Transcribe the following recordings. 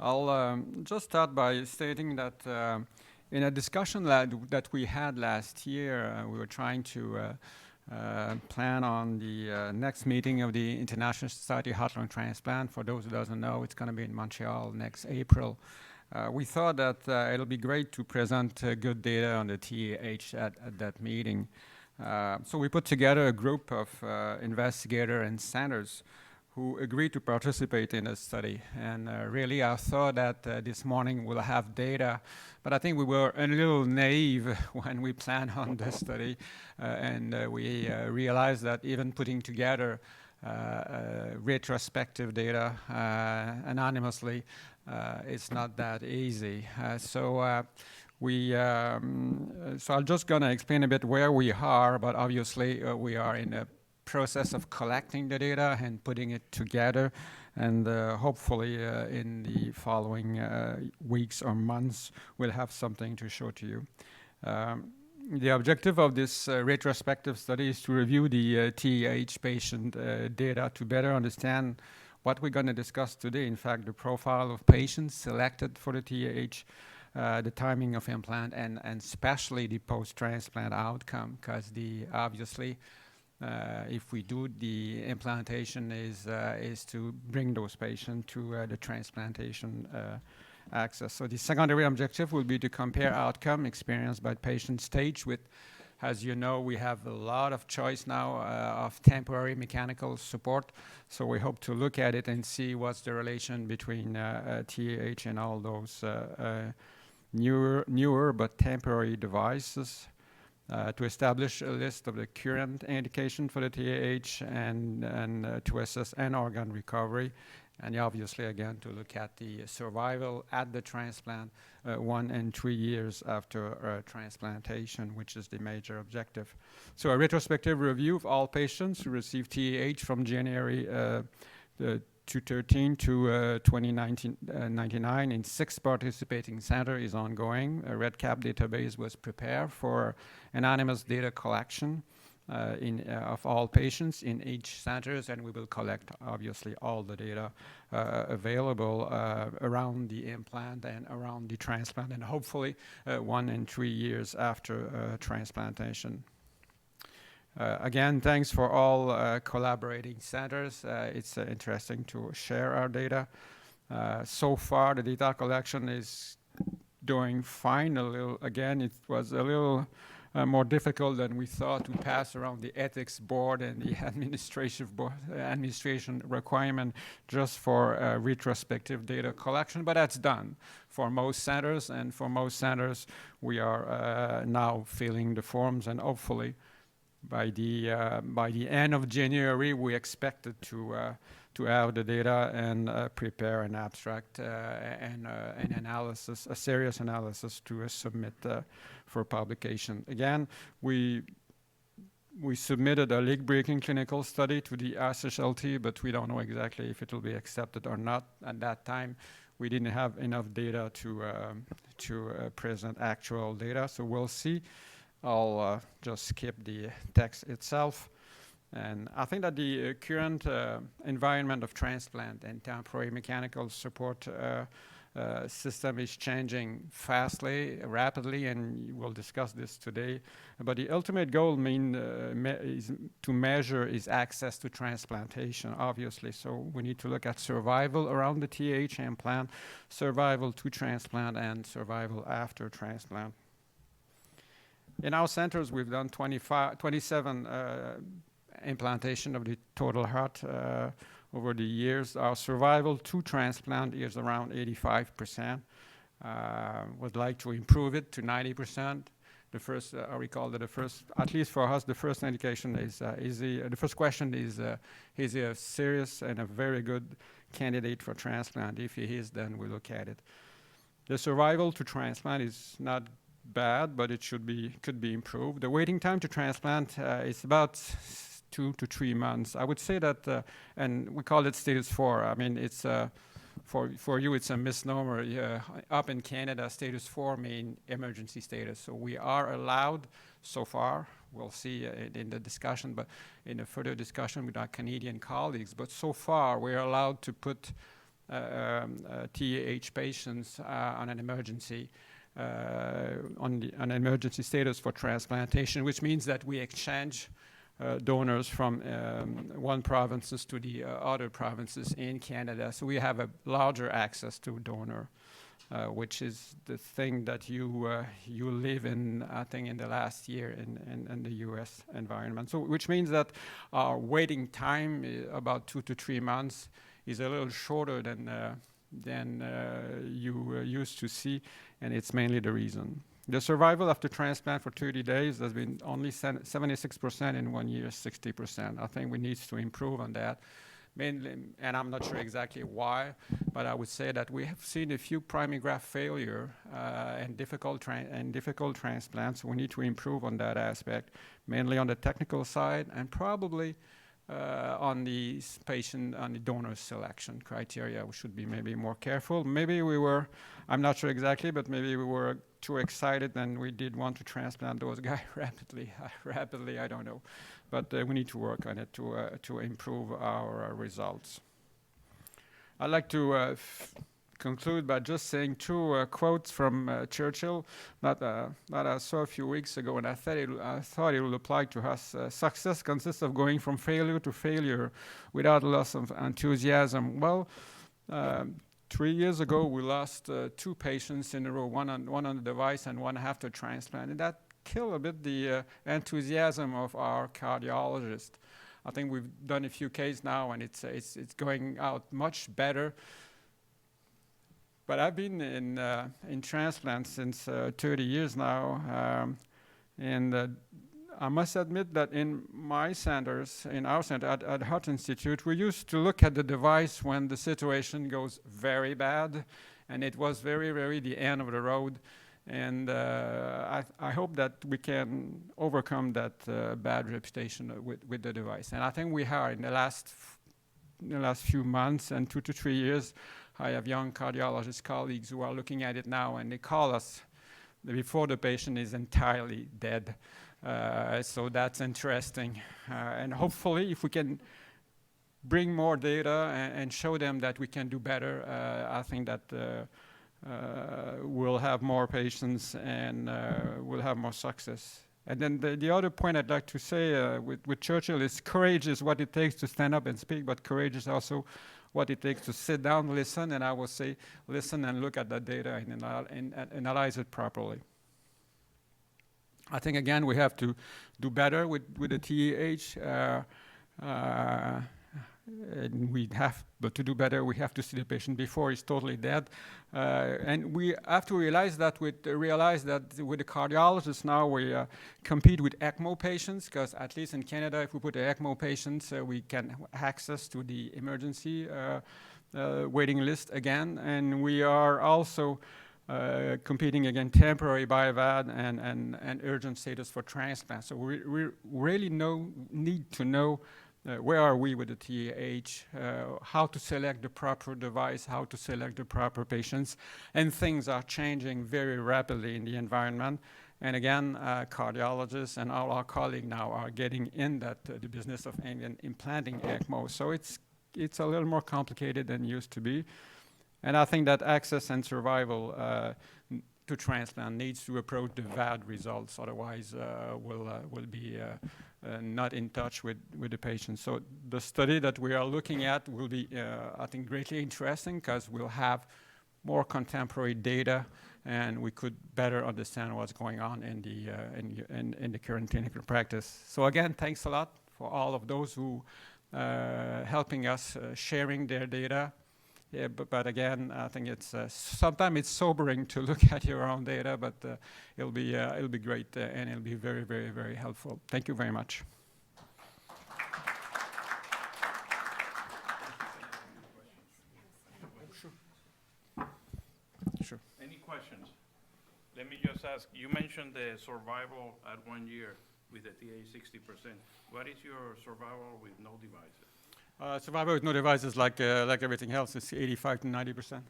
I'll just start by stating that in a discussion that we had last year, we were trying to plan on the next meeting of the International Society of Heart Lung Transplant. For those who doesn't know, it's going to be in Montreal next April. We thought that it'll be great to present good data on the TAH at that meeting. So we put together a group of investigators and centers who agreed to participate in the study. And really, I thought that this morning we'll have data, but I think we were a little naive when we planned on this study. And we realized that even putting together retrospective data anonymously, it's not that easy. So I'm just going to explain a bit where we are, but obviously we are in a process of collecting the data and putting it together, and hopefully in the following weeks or months we'll have something to show to you. The objective of this retrospective study is to review the TAH patient data to better understand what we're going to discuss today. In fact, the profile of patients selected for the TAH, the timing of implant, and especially the post-transplant outcome, because obviously if we do the implantation is to bring those patients to the transplantation access. So the secondary objective will be to compare outcome experienced by patient stage with, as you know, we have a lot of choice now of temporary mechanical support. So we hope to look at it and see what's the relation between TAH and all those newer but temporary devices. To establish a list of the current indication for the TAH and to assess an organ recovery, and obviously again to look at the survival at the transplant 1 and 3 years after transplantation, which is the major objective. So a retrospective review of all patients who received TAH from January 2013 to 2099 in 6 participating centers is ongoing. A REDCap database was prepared for anonymous data collection of all patients in each centers, and we will collect obviously all the data available around the implant and around the transplant, and hopefully 1 and 3 years after transplantation. Again, thanks for all collaborating centers. It's interesting to share our data. So far, the data collection is doing fine. It was a little more difficult than we thought to pass around the ethics board and the administration requirement just for retrospective data collection, but that's done for most centers, and for most centers we are now filling the forms, and hopefully by the end of January, we expected to have the data and prepare an abstract and an analysis, a serious analysis to submit for publication. Again, we submitted a league-breaking clinical study to the SHLT, but we don't know exactly if it will be accepted or not. At that time, we didn't have enough data to present actual data, so we'll see. I'll just skip the text itself. And I think that the current environment of transplant and temporary mechanical support system is changing rapidly, and we'll discuss this today. But the ultimate goal is to measure is access to transplantation, obviously. So we need to look at survival around the TAH implant, survival to transplant, and survival after transplant. In our centers, we've done 27 implantation of the total heart over the years. Our survival to transplant is around 85%. Would like to improve it to 90%. The first, I recall that at least for us, the first indication is the first question is he a serious and a very good candidate for transplant? If he is, then we look at it. The survival to transplant is not bad, but it could be improved. The waiting time to transplant is about 2 to 3 months. I would say that, and we call it status 4. I mean, it's for you, it's a misnomer. Up in Canada, status 4 means emergency status. So we are allowed so far. We'll see in the discussion, but in a further discussion with our Canadian colleagues. But so far, we're allowed to put TAH patients on an emergency on an emergency status for transplantation, which means that we exchange donors from one provinces to the other provinces in Canada. So we have a larger access to donor, which is the thing that you live in, I think, in the last year in the U.S. environment. So which means that our waiting time, about 2 to 3 months, is a little shorter than you used to see, and it's mainly the reason. The survival after transplant for 30 days has been only 76% in 1 year, 60%. I think we need to improve on that. Mainly, and I'm not sure exactly why, but I would say that we have seen a few primary graft failure and difficult transplants. We need to improve on that aspect, mainly on the technical side, and probably on the donor selection criteria. We should be maybe more careful. Maybe we were, I'm not sure exactly, but maybe we were too excited and we did want to transplant those guys rapidly, I don't know. But we need to work on it to improve our results. I'd like to conclude by just saying 2 quotes from Churchill that I saw a few weeks ago, and I thought it would apply to us. Success consists of going from failure to failure without loss of enthusiasm. Well, 3 years ago, we lost 2 patients in a row, one on the device and one after transplant, and that killed a bit the enthusiasm of our cardiologist. I think we've done a few cases now, and it's going out much better. But I've been in transplant since 30 years now, and I must admit that in my centers, in our center at Heart Institute, we used to look at the device when the situation goes very bad, and it was very, very the end of the road. And I hope that we can overcome that bad reputation with the device. And I think we are in the last few months and 2 to 3 years. I have young cardiologist colleagues who are looking at it now, and they call us before the patient is entirely dead. So that's interesting. And hopefully, if we can bring more data and show them that we can do better, I think that we'll have more patients and we'll have more success. And then the other point I'd like to say with Churchill is courage is what it takes to stand up and speak, but courage is also what it takes to sit down, listen, and I will say listen and look at the data and analyze it properly. I think, again, we have to do better with the TAH. And but to do better, we have to see the patient before he's totally dead. And we have to realize that with the cardiologists now, we compete with ECMO patients, because at least in Canada, if we put the ECMO patients, we can access to the emergency waiting list again. And we are also competing against temporary BIVAD and urgent status for transplant. So we really need to know where are we with the TAH, how to select the proper device, how to select the proper patients, and things are changing very rapidly in the environment. And again, cardiologists and all our colleagues now are getting in the business of implanting ECMO. So it's a little more complicated than it used to be. And I think that access and survival to transplant needs to approach the VAD results, otherwise we'll be not in touch with the patient. So the study that we are looking at will be, I think, greatly interesting, because we'll have more contemporary data and we could better understand what's going on in the current clinical practice. So again, thanks a lot for all of those who helping us sharing their data. Yeah, but again, I think it's sometimes it's sobering to look at your own data, but it'll be great and it'll be very, very, very helpful. Thank you very much. Sure. Any questions? Let me just ask. You mentioned the survival at 1 year with the TA 60%. What is your survival with no devices? Survival with no devices, like everything else, is 85 to 90%.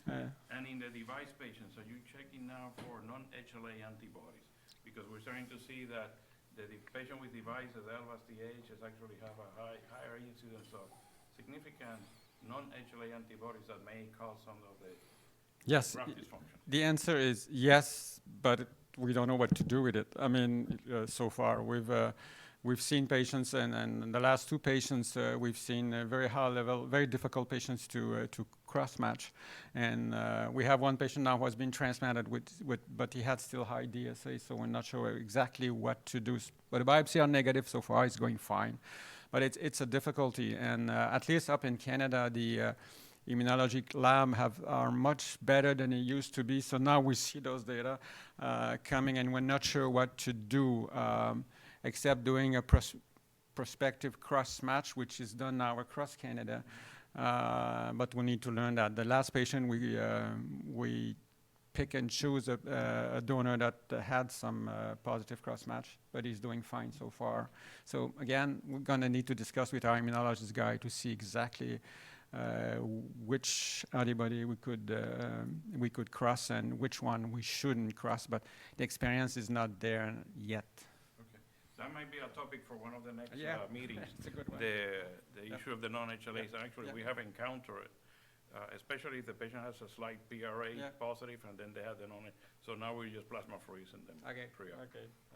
And in the device patients, are you checking now for non-HLA antibodies? Because we're starting to see that the patient with devices, LVAS TH, has actually have a higher incidence of significant non-HLA antibodies that may cause some of the Yes, graft dysfunction? the answer is yes, but we don't know what to do with it. I mean, so far we've seen patients, and the last two patients we've seen very high level, very difficult patients to cross match, and we have one patient now who has been transplanted but he had still high DSA, so we're not sure exactly what to do. But the biopsy are negative so far; it's going fine, but it's a difficulty, and at least up in Canada, the immunology lab are much better than it used to be. So now we see those data coming, and we're not sure what to do, except doing a prospective cross match, which is done now across Canada. But we need to learn that. The last patient, we pick and choose a donor that had some positive cross match, but he's doing fine so far. So again, we're gonna need to discuss with our immunologist guy to see exactly which antibody we could cross and which one we shouldn't cross, but the experience is not there yet. Okay, that might be a topic for one of the next meetings. It's a good one. The issue of the non-HLAs. Actually, we have encountered, especially if the patient has a slight PRA positive, and then they have the non. So now we just plasma freezing them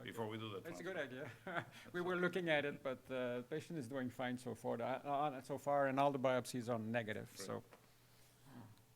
before we do the. That's a good idea. We were looking at it, but the patient is doing fine so far. So far, and all the biopsies are negative. Great. So.